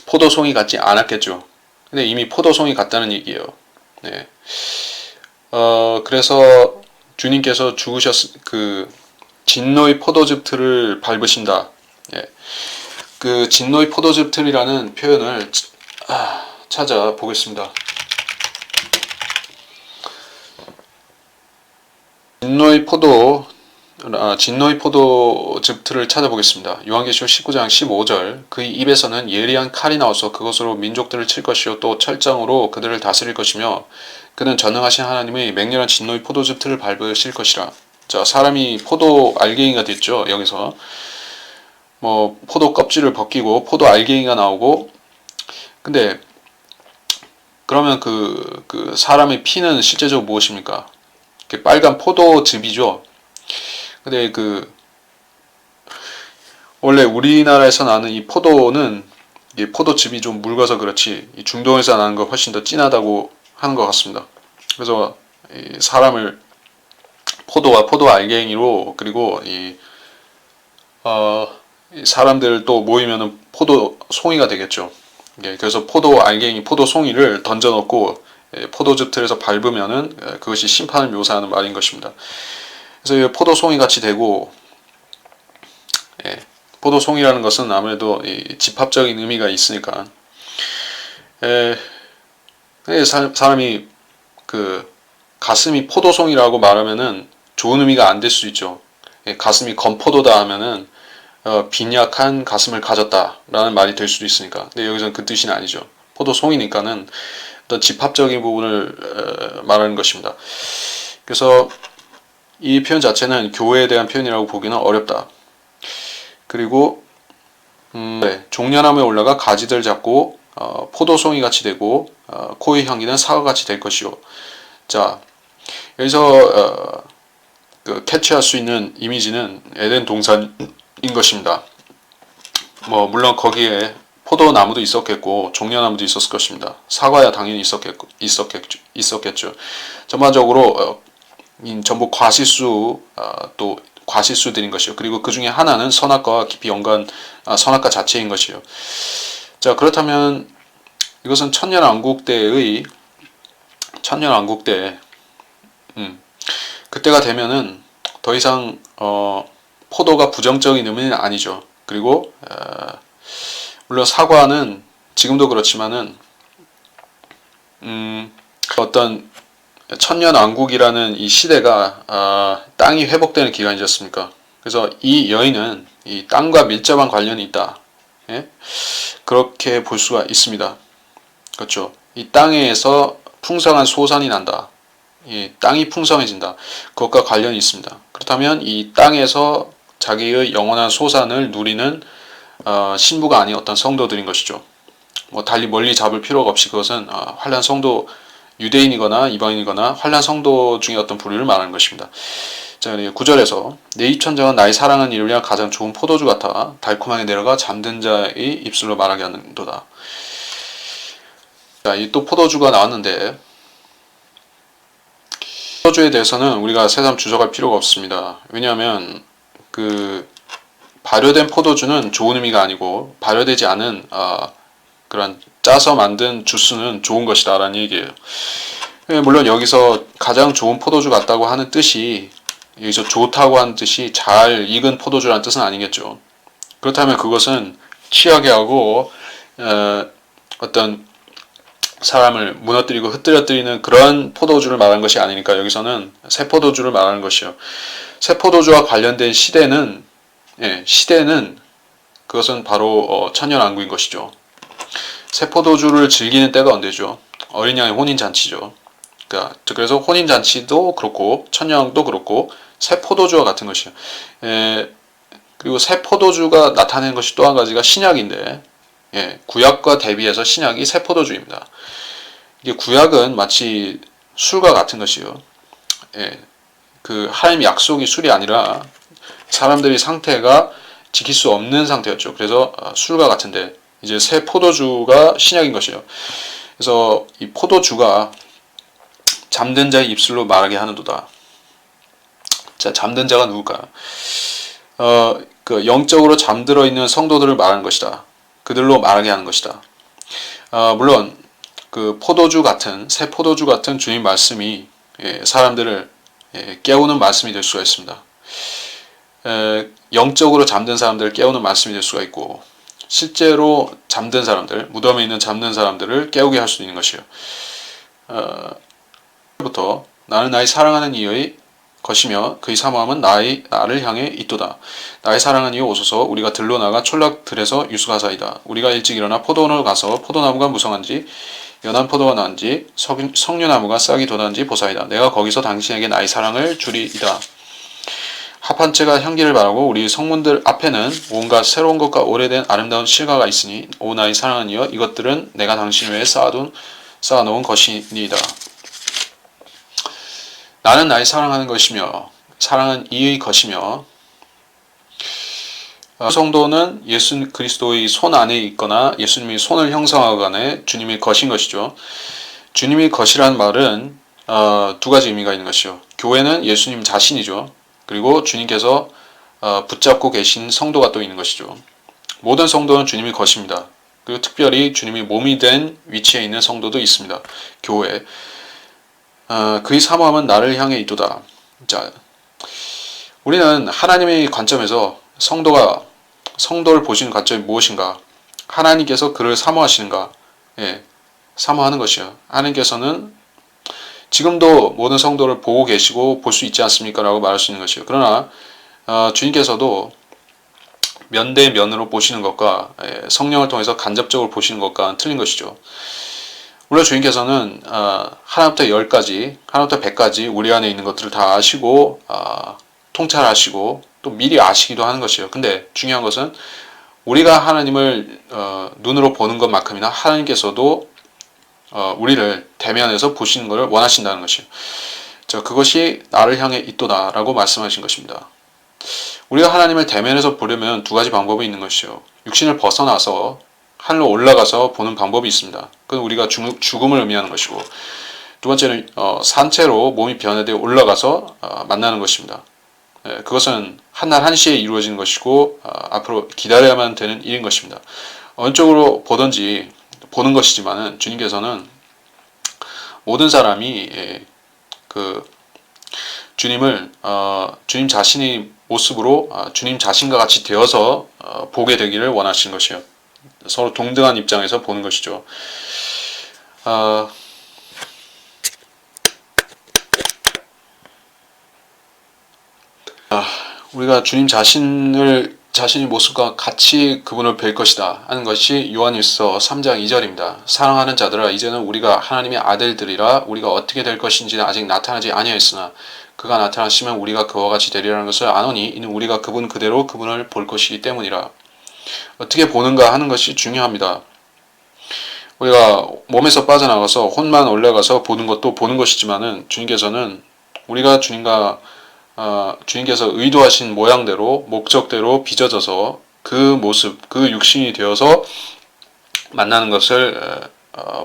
Speaker 1: 포도송이 같지 않았겠죠. 근데 이미 포도송이 같다는 얘기예요. 네. 그래서 주님께서 그 진노의 포도즙 틀을 밟으신다. 예. 그 진노의 포도즙 틀이라는 표현을 찾아보겠습니다. 진노의 포도즙 틀을 찾아보겠습니다. 요한계시록 19장 15절, 그의 입에서는 예리한 칼이 나와서 그것으로 민족들을 칠 것이요 또 철장으로 그들을 다스릴 것이며 그는 전능하신 하나님의 맹렬한 진노의 포도즙 틀을 밟으실 것이라. 자, 사람이 포도 알갱이가 됐죠. 여기서 뭐 포도 껍질을 벗기고 포도 알갱이가 나오고, 근데 그러면 그 사람의 피는 실제적으로 무엇입니까? 빨간 포도즙이죠. 근데 원래 우리나라에서 나는 이 포도는, 이 포도즙이 좀 묽어서 그렇지 이 중동에서 나는 거 훨씬 더 진하다고 하는 것 같습니다. 그래서 이 사람을 포도와 포도 알갱이로, 그리고 이 사람들 또 모이면은 포도 송이가 되겠죠. 그래서 포도 알갱이, 포도 송이를 던져놓고 포도즙 틀에서 밟으면은 그것이 심판을 묘사하는 말인 것입니다. 그래서 포도 송이 같이 되고, 포도 송이라는 것은 아무래도 집합적인 의미가 있으니까, 사람이 그 가슴이 포도송이라고 말하면은 좋은 의미가 안 될 수 있죠. 가슴이 건포도다 하면은 빈약한 가슴을 가졌다라는 말이 될 수도 있으니까. 근데 여기서는 그 뜻이 아니죠. 포도송이니까는 어떤 집합적인 부분을 말하는 것입니다. 그래서 이 표현 자체는 교회에 대한 표현이라고 보기는 어렵다. 그리고 종려나무에 올라가 가지들 잡고 포도송이 같이 되고 코의 향기는 사과 같이 될 것이요. 자, 여기서 캐치할 수 있는 이미지는 에덴 동산인 것입니다. 뭐 물론 거기에 포도나무도 있었겠고 종려나무도 있었을 것입니다. 사과야 당연히 있었겠죠. 전반적으로 전부 과실수 또 과실수들인 것이요. 그리고 그 중에 하나는 선악과와 깊이 연관 선악과 자체인 것이요. 자, 그렇다면 이것은 천년왕국 때의 그때가 되면은 더 이상 포도가 부정적인 의미는 아니죠. 그리고 물론 사과는 지금도 그렇지만은 어떤 천년왕국이라는 이 시대가 땅이 회복되는 기간이지 않습니까? 그래서 이 여인은 이 땅과 밀접한 관련이 있다. 예? 그렇게 볼 수가 있습니다. 그렇죠? 이 땅에서 풍성한 소산이 난다. 이 땅이 풍성해진다. 그것과 관련이 있습니다. 그렇다면 이 땅에서 자기의 영원한 소산을 누리는 신부가 아닌 어떤 성도들인 것이죠. 뭐 달리 멀리 잡을 필요가 없이 그것은 환란 성도 유대인이거나 이방인이거나 환란 성도 중에 어떤 부류를 말하는 것입니다. 자, 9절에서 내 입천장은 나의 사랑하는 이를 위한 가장 좋은 포도주 같아 달콤하게 내려가 잠든 자의 입술로 말하게 하는도다. 자, 이 또 포도주가 나왔는데 포도주에 대해서는 우리가 새삼 주저할 필요가 없습니다. 왜냐하면 그 발효된 포도주는 좋은 의미가 아니고 발효되지 않은 그런 짜서 만든 주스는 좋은 것이다 라는 얘기예요. 물론 여기서 가장 좋은 포도주 같다고 하는 뜻이 여기서 좋다고 하는 뜻이 잘 익은 포도주라는 뜻은 아니겠죠. 그렇다면 그것은 취하게 하고 어떤 사람을 무너뜨리고 흩뜨려뜨리는 그런 포도주를 말하는 것이 아니니까 여기서는 새 포도주를 말하는 것이요. 새 포도주와 관련된 시대는 그것은 바로 천년왕국인 것이죠. 새 포도주를 즐기는 때가 언제죠? 어린 양의 혼인잔치죠. 그래서 혼인잔치도 그렇고 천년왕국도 그렇고 새 포도주와 같은 것이요. 그리고 새 포도주가 나타내는 것이 또 한 가지가 신약인데 구약과 대비해서 신약이 새 포도주입니다. 이게 구약은 마치 술과 같은 것이요. 그 하나님의 약속이 술이 아니라 사람들의 상태가 지킬 수 없는 상태였죠. 그래서 술과 같은데 이제 새 포도주가 신약인 것이에요. 그래서 이 포도주가 잠든 자의 입술로 말하게 하는도다. 자, 잠든 자가 누굴까요? 그 영적으로 잠들어 있는 성도들을 말하는 것이다. 그들로 말하게 하는 것이다. 물론 그 새 포도주 같은 주님 말씀이 사람들을 깨우는 말씀이 될 수가 있습니다. 영적으로 잠든 사람들을 깨우는 말씀이 될 수가 있고 실제로 잠든 사람들, 무덤에 있는 잠든 사람들을 깨우게 할 수 있는 것이요. 부터 나는 나의 사랑하는 이의 것이며 그의 사모함은 나를 향해 있도다. 나의 사랑하는 이여 오소서. 우리가 들로 나가 촌락들에서 유숙하사이다. 우리가 일찍 일어나 포도원으로 가서 포도나무가 무성한지 연한 포도가 나은지 석류나무가 싹이 돋았는지 보사이다. 내가 거기서 당신에게 나의 사랑을 주리이다. 합한 채가 향기를 바라고 우리 성문들 앞에는 온갖 새로운 것과 오래된 아름다운 실과가 있으니 오 나의 사랑하는 이여 이것들은 내가 당신 외에 쌓아놓은 것이니이다. 나는 나의 사랑하는 것이며 사랑은 이의 것이며 성도는 예수 그리스도의 손 안에 있거나 예수님의 손을 형성하거나 주님의 것인 것이죠. 주님의 것이라는 말은 두 가지 의미가 있는 것이죠. 교회는 예수님 자신이죠. 그리고 주님께서 붙잡고 계신 성도가 또 있는 것이죠. 모든 성도는 주님의 것입니다. 그리고 특별히 주님의 몸이 된 위치에 있는 성도도 있습니다. 교회. 그의 사모함은 나를 향해 있도다. 자, 우리는 하나님의 관점에서 성도를 보시는 관점이 무엇인가? 하나님께서 그를 사모하시는가? 사모하는 것이요. 하나님께서는 지금도 모든 성도를 보고 계시고 볼 수 있지 않습니까? 라고 말할 수 있는 것이요. 그러나 주님께서도 면대면으로 보시는 것과 성령을 통해서 간접적으로 보시는 것과는 틀린 것이죠. 물론 주님께서는 하나부터 10까지, 하나부터 100까지 우리 안에 있는 것들을 다 아시고 통찰하시고 또 미리 아시기도 하는 것이에요. 근데 중요한 것은 우리가 하나님을 눈으로 보는 것만큼이나 하나님께서도 우리를 대면해서 보시는 것을 원하신다는 것이에요. 그것이 나를 향해 있도다 라고 말씀하신 것입니다. 우리가 하나님을 대면해서 보려면 두 가지 방법이 있는 것이요. 육신을 벗어나서 하늘로 올라가서 보는 방법이 있습니다. 그건 우리가 죽음을 의미하는 것이고, 두 번째는 산채로 몸이 변화되어 올라가서 만나는 것입니다. 그것은 한날 한시에 이루어지는 것이고 앞으로 기다려야만 되는 일인 것입니다. 어느 쪽으로 보든지 보는 것이지만은 주님께서는 모든 사람이 그 주님을 주님 자신의 모습으로 주님 자신과 같이 되어서 보게 되기를 원하시는 것이요. 서로 동등한 입장에서 보는 것이죠. 우리가 주님 자신의 모습과 같이 그분을 뵐 것이다 하는 것이 요한일서 3장 2절입니다. 사랑하는 자들아, 이제는 우리가 하나님의 아들들이라. 우리가 어떻게 될 것인지는 아직 나타나지 아니하였으나 그가 나타나시면 우리가 그와 같이 되리라는 것을 아노니 이는 우리가 그분 그대로 그분을 볼 것이기 때문이라. 어떻게 보는가 하는 것이 중요합니다. 우리가 몸에서 빠져나가서 혼만 올라가서 보는 것도 보는 것이지만은 주님께서는 우리가 주님께서 의도하신 모양대로 목적대로 빚어져서 그 모습, 그 육신이 되어서 만나는 것을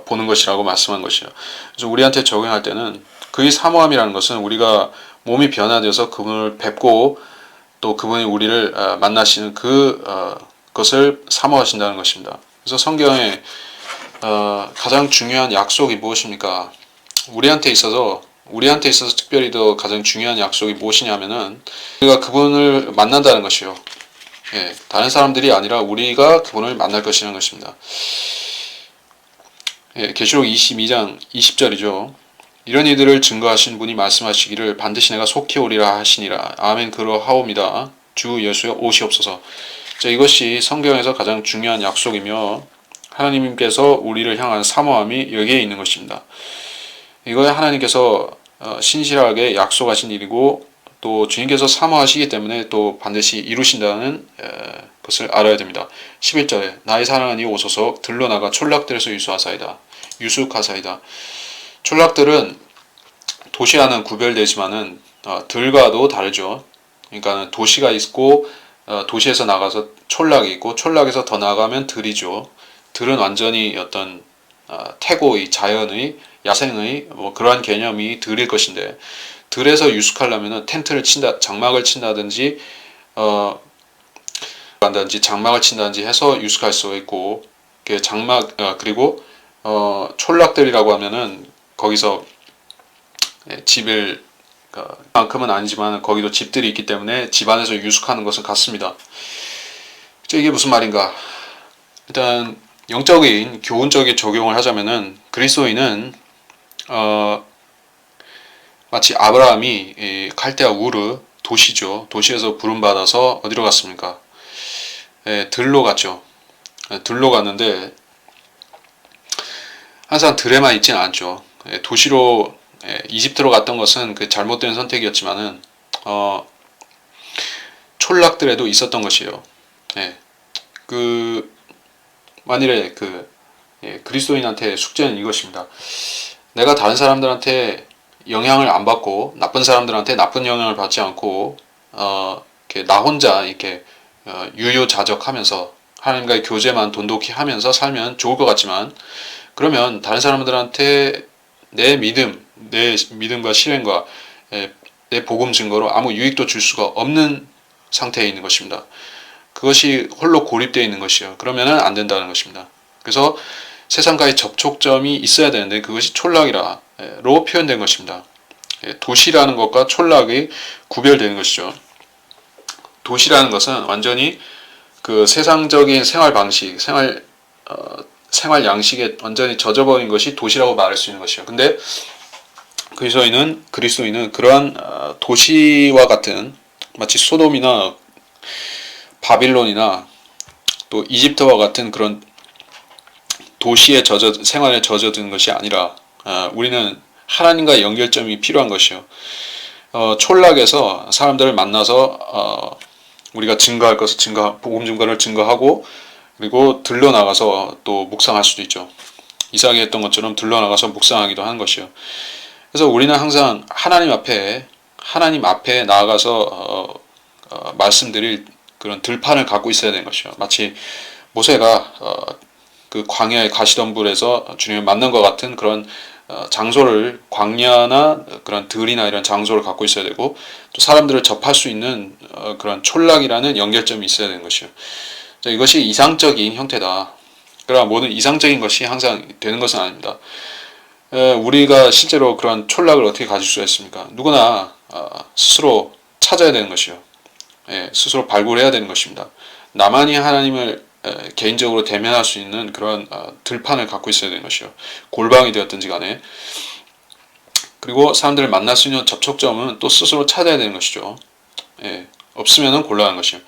Speaker 1: 보는 것이라고 말씀한 것이에요. 그래서 우리한테 적용할 때는 그의 사모함이라는 것은 우리가 몸이 변화되어서 그분을 뵙고 또 그분이 우리를 만나시는 그것을 사모하신다는 것입니다. 그래서 성경에 가장 중요한 약속이 무엇입니까? 우리한테 있어서 특별히 더 가장 중요한 약속이 무엇이냐면은 우리가 그분을 만난다는 것이요. 다른 사람들이 아니라 우리가 그분을 만날 것이라는 것입니다. 계시록 22장 20절이죠. 이런 이들을 증거하신 분이 말씀하시기를 반드시 내가 속히 오리라 하시니라. 아멘 그러하옵니다. 주 예수여 오시옵소서. 이것이 성경에서 가장 중요한 약속이며 하나님께서 우리를 향한 사모함이 여기에 있는 것입니다. 이거에 하나님께서 신실하게 약속하신 일이고 또 주님께서 사모하시기 때문에 또 반드시 이루신다는 것을 알아야 됩니다. 11절에 나의 사랑하니 오소서 들러나가 촌락들에서 유숙하사이다. 촌락들은 도시와는 구별되지만은 들과도 다르죠. 그러니까 도시가 있고 도시에서 나가서 촌락이 있고 촌락에서 더 나가면 들이죠. 들은 완전히 어떤 태고의 자연의 야생의 그러한 개념이 들일 것인데 들에서 유숙하려면 텐트를 장막을 친다든지 장막을 친다든지 해서 유숙할 수 있고 그리고 촌락들이라고 하면은 거기서 집을 만큼은 아니지만 거기도 집들이 있기 때문에 집 안에서 유숙하는 것은 같습니다. 이게 무슨 말인가? 일단 영적인 교훈적인 적용을 하자면은 그리스도인은 마치 아브라함이 칼데아 우르 도시죠. 도시에서 부름받아서 어디로 갔습니까? 들로 갔죠. 들로 갔는데 항상 들에만 있지는 않죠. 도시로 이집트로 갔던 것은 그 잘못된 선택이었지만은 촌락들에도 있었던 것이에요. 만일에 그리스도인한테 숙제는 이것입니다. 내가 다른 사람들한테 영향을 안 받고 나쁜 사람들한테 나쁜 영향을 받지 않고 나 혼자 이렇게 유유자적하면서 하나님과의 교제만 돈독히 하면서 살면 좋을 것 같지만 그러면 다른 사람들한테 내 믿음과 실행과 내 복음 증거로 아무 유익도 줄 수가 없는 상태에 있는 것입니다. 그것이 홀로 고립되어 있는 것이요. 그러면은 안 된다는 것입니다. 그래서 세상과의 접촉점이 있어야 되는데 그것이 촌락이라로 표현된 것입니다. 도시라는 것과 촌락이 구별되는 것이죠. 도시라는 것은 완전히 그 세상적인 생활 방식, 생활 양식에 완전히 젖어버린 것이 도시라고 말할 수 있는 것이요. 근데 그리스도인은 그러한 도시와 같은 마치 소돔이나 바빌론이나 또 이집트와 같은 그런 도시의 생활에 젖어든 것이 아니라 우리는 하나님과의 연결점이 필요한 것이요. 촌락에서 사람들을 만나서 우리가 증거할 것을 복음 증거를 증거하고 그리고 들러나가서 또 묵상할 수도 있죠. 이삭이 했던 것처럼 들러나가서 묵상하기도 하는 것이요. 그래서 우리는 항상 하나님 앞에 나아가서 말씀드릴 그런 들판을 갖고 있어야 되는 것이요. 마치 모세가 그 광야의 가시덤불에서 주님을 만난 것 같은 그런 장소를 광야나 그런 들이나 이런 장소를 갖고 있어야 되고 또 사람들을 접할 수 있는 그런 촌락이라는 연결점이 있어야 되는 것이요. 이것이 이상적인 형태다. 그러나 모든 이상적인 것이 항상 되는 것은 아닙니다. 우리가 실제로 그런 촌락을 어떻게 가질 수가 있습니까? 누구나 스스로 찾아야 되는 것이요. 스스로 발굴해야 되는 것입니다. 나만이 하나님을 개인적으로 대면할 수 있는 그런 들판을 갖고 있어야 되는 것이요. 골방이 되었든지 간에. 그리고 사람들을 만날 수 있는 접촉점은 또 스스로 찾아야 되는 것이죠. 없으면 곤란한 것이요.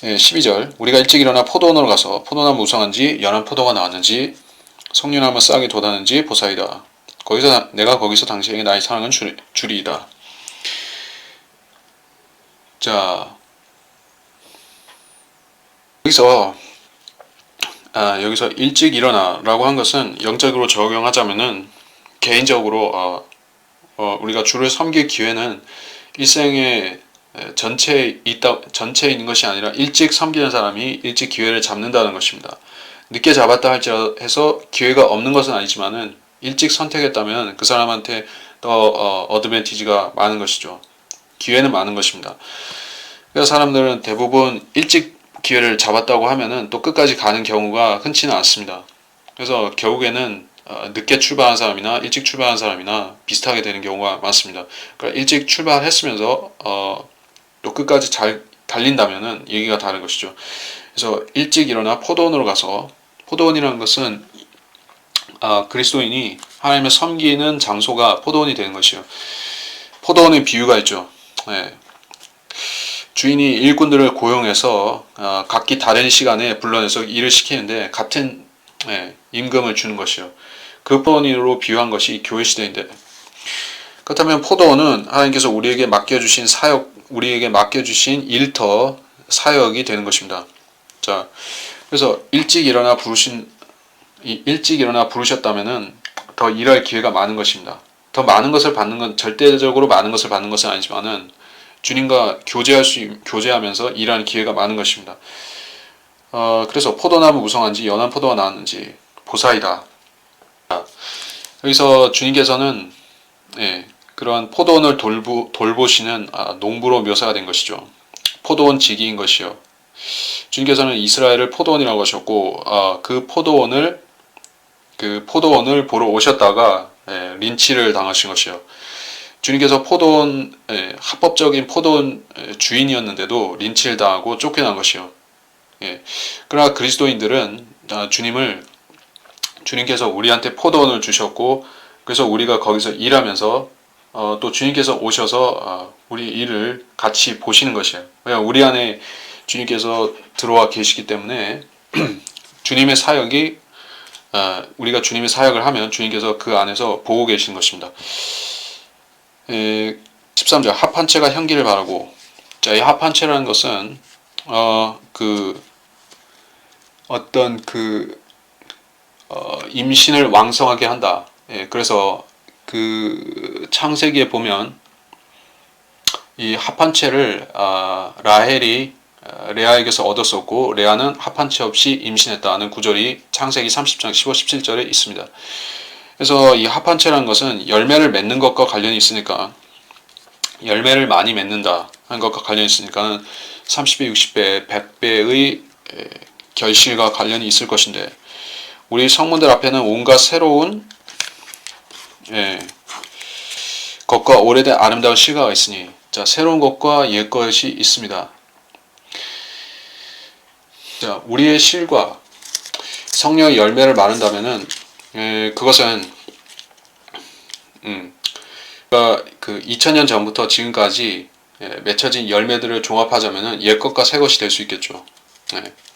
Speaker 1: 12절 우리가 일찍 일어나 포도원으로 가서 포도나무 우성한지 연한 포도가 나왔는지 석류나무 싹이 돋았는지 보사이다. 내가 거기서 당신에게 나의 사랑은 주리이다. 자, 여기서 일찍 일어나라고 한 것은 영적으로 적용하자면은 개인적으로 우리가 주를 섬길 기회는 일생의 전체에 있는 것이 아니라 일찍 섬기는 사람이 일찍 기회를 잡는다는 것입니다. 늦게 잡았다 해서 기회가 없는 것은 아니지만은 일찍 선택했다면 그 사람한테 더 어드밴티지가 많은 것이죠. 기회는 많은 것입니다. 그래서 사람들은 대부분 일찍 기회를 잡았다고 하면은 또 끝까지 가는 경우가 흔치는 않습니다. 그래서 결국에는 늦게 출발한 사람이나 일찍 출발한 사람이나 비슷하게 되는 경우가 많습니다. 그러니까 일찍 출발했으면서 또 끝까지 잘 달린다면은 얘기가 다른 것이죠. 그래서 일찍 일어나 포도원으로 가서 포도원이라는 것은 그리스도인이 하나님을 섬기는 장소가 포도원이 되는 것이요. 포도원의 비유가 있죠. 주인이 일꾼들을 고용해서 각기 다른 시간에 불러내서 일을 시키는데 같은 임금을 주는 것이요. 그 포도원으로 비유한 것이 교회 시대인데 그렇다면 포도원은 하나님께서 우리에게 맡겨주신 우리에게 맡겨주신 일터 사역이 되는 것입니다. 자, 그래서 일찍 일어나 부르셨다면은 더 일할 기회가 많은 것입니다. 더 많은 것을 받는 건 절대적으로 많은 것을 받는 것은 아니지만은 주님과 교제하면서 일하는 기회가 많은 것입니다. 그래서 포도나무 무성한지 연한 포도가 나왔는지 보사이다. 여기서 주님께서는 그러한 포도원을 돌보시는 농부로 묘사가 된 것이죠. 포도원 지기인 것이요. 주님께서는 이스라엘을 포도원이라고 하셨고 그 포도원을 보러 오셨다가 린치를 당하신 것이요. 주님께서 합법적인 포도원 주인이었는데도 린치를 당하고 쫓겨난 것이요. 그러나 그리스도인들은 주님께서 우리한테 포도원을 주셨고 그래서 우리가 거기서 일하면서 또 주님께서 오셔서 우리 일을 같이 보시는 것이에요. 왜냐하면 우리 안에 주님께서 들어와 계시기 때문에 주님의 사역이 우리가 주님의 사역을 하면 주님께서 그 안에서 보고 계시는 것입니다. 13절 합 한 채가 향기를 바라고. 자, 이 합 한 채라는 것은 임신을 왕성하게 한다. 그래서 그 창세기에 보면 이 합 한 채를 라헬이 레아에게서 얻었었고 레아는 합 한 채 없이 임신했다는 구절이 창세기 30장 15, 17절에 있습니다. 그래서 이 합 한 채라는 것은 열매를 맺는 것과 관련이 있으니까 열매를 많이 맺는다 하는 것과 관련이 있으니까 30배, 60배, 100배의 결실과 관련이 있을 것인데 우리 성문들 앞에는 온갖 새로운 것과 오래된 아름다운 실과가 있으니 자, 새로운 것과 옛 것이 있습니다. 자, 우리의 실과 성령의 열매를 말한다면은 그것은 그 2000년 전부터 지금까지 맺혀진 열매들을 종합하자면은 옛 것과 새 것이 될 수 있겠죠.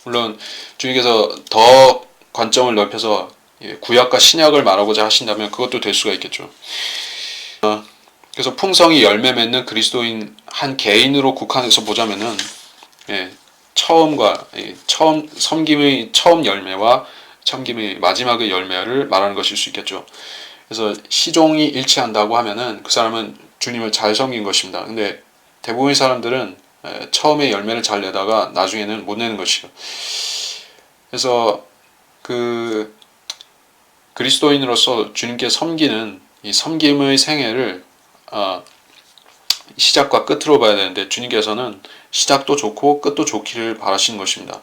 Speaker 1: 물론 주님께서 더 관점을 넓혀서 구약과 신약을 말하고자 하신다면 그것도 될 수가 있겠죠. 그래서 풍성히 열매 맺는 그리스도인 한 개인으로 국한해서 보자면은 섬김의 처음 열매와 섬김의 마지막의 열매를 말하는 것일 수 있겠죠. 그래서 시종이 일치한다고 하면은 그 사람은 주님을 잘 섬긴 것입니다. 근데 대부분의 사람들은 처음에 열매를 잘 내다가 나중에는 못 내는 것이요. 그래서 그 그리스도인으로서 주님께 섬기는 이 섬김의 생애를 시작과 끝으로 봐야 되는데, 주님께서는 시작도 좋고 끝도 좋기를 바라시는 것입니다.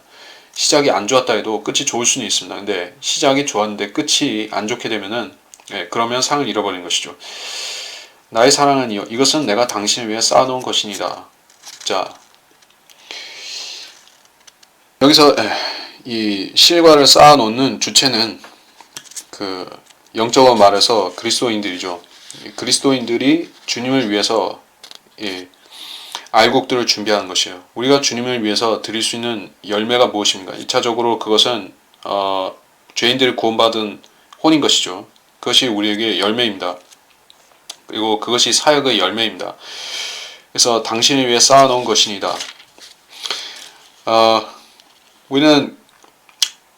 Speaker 1: 시작이 안 좋았다 해도 끝이 좋을 수는 있습니다. 근데 시작이 좋았는데 끝이 안 좋게 되면은, 그러면 상을 잃어버린 것이죠. 나의 사랑은 이것은 내가 당신을 위해 쌓아놓은 것이니다. 자, 여기서 이 실과를 쌓아놓는 주체는 그 영적으로 말해서 그리스도인들이죠. 그리스도인들이 주님을 위해서 알곡들을 준비하는 것이에요. 우리가 주님을 위해서 드릴 수 있는 열매가 무엇입니까? 1차적으로 그것은 죄인들이 구원받은 혼인 것이죠. 그것이 우리에게 열매입니다. 그리고 그것이 사역의 열매입니다. 그래서 당신을 위해 쌓아놓은 것이니다. 우리는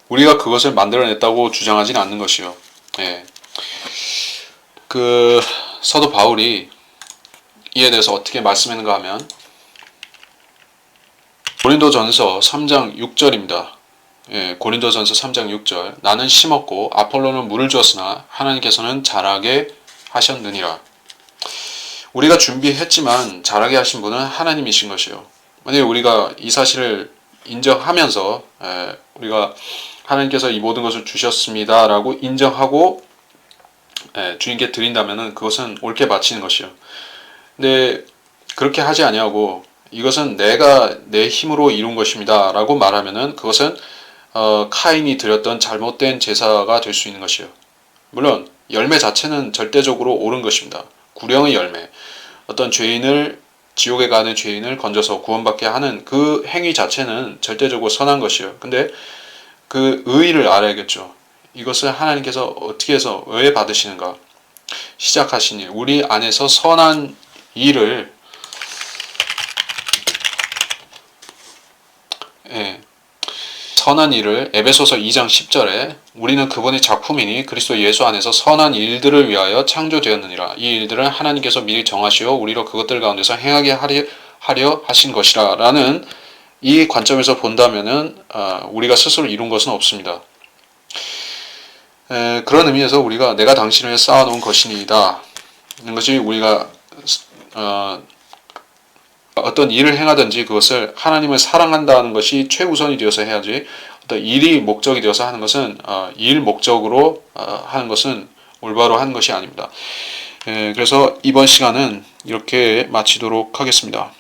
Speaker 1: 우리가 그것을 만들어냈다고 주장하지는 않는 것이요. 그 사도 바울이 이에 대해서 어떻게 말씀했는가 하면 고린도전서 3장 6절입니다. 고린도전서 3장 6절. 나는 심었고 아폴로는 물을 주었으나 하나님께서는 자라게 하셨느니라. 우리가 준비했지만 자라게 하신 분은 하나님이신 것이요. 만약에 우리가 이 사실을 인정하면서 우리가 하나님께서 이 모든 것을 주셨습니다 라고 인정하고 주님께 드린다면 그것은 옳게 바치는 것이요. 근데 그렇게 하지 아니하고 이것은 내가 내 힘으로 이룬 것입니다 라고 말하면은 그것은 카인이 드렸던 잘못된 제사가 될 수 있는 것이요. 물론 열매 자체는 절대적으로 옳은 것입니다. 구령의 열매, 어떤 죄인을 지옥에 가는 죄인을 건져서 구원받게 하는 그 행위 자체는 절대적으로 선한 것이요. 근데 그 의의를 알아야겠죠. 이것을 하나님께서 어떻게 해서 왜 받으시는가? 시작하신 일, 우리 안에서 선한 일을 선한 일을 에베소서 2장 10절에 우리는 그분의 작품이니 그리스도 예수 안에서 선한 일들을 위하여 창조되었느니라. 이 일들은 하나님께서 미리 정하시어 우리로 그것들 가운데서 행하게 하려 하신 것이라 라는 이 관점에서 본다면은 우리가 스스로 이룬 것은 없습니다. 그런 의미에서 우리가 내가 당신을 위해 쌓아놓은 것이니이다 이런 것이 우리가 어떤 일을 행하든지 그것을 하나님을 사랑한다는 것이 최우선이 되어서 해야지, 어떤 일이 목적이 되어서 하는 것은 일 목적으로 하는 것은 올바로 하는 것이 아닙니다. 그래서 이번 시간은 이렇게 마치도록 하겠습니다.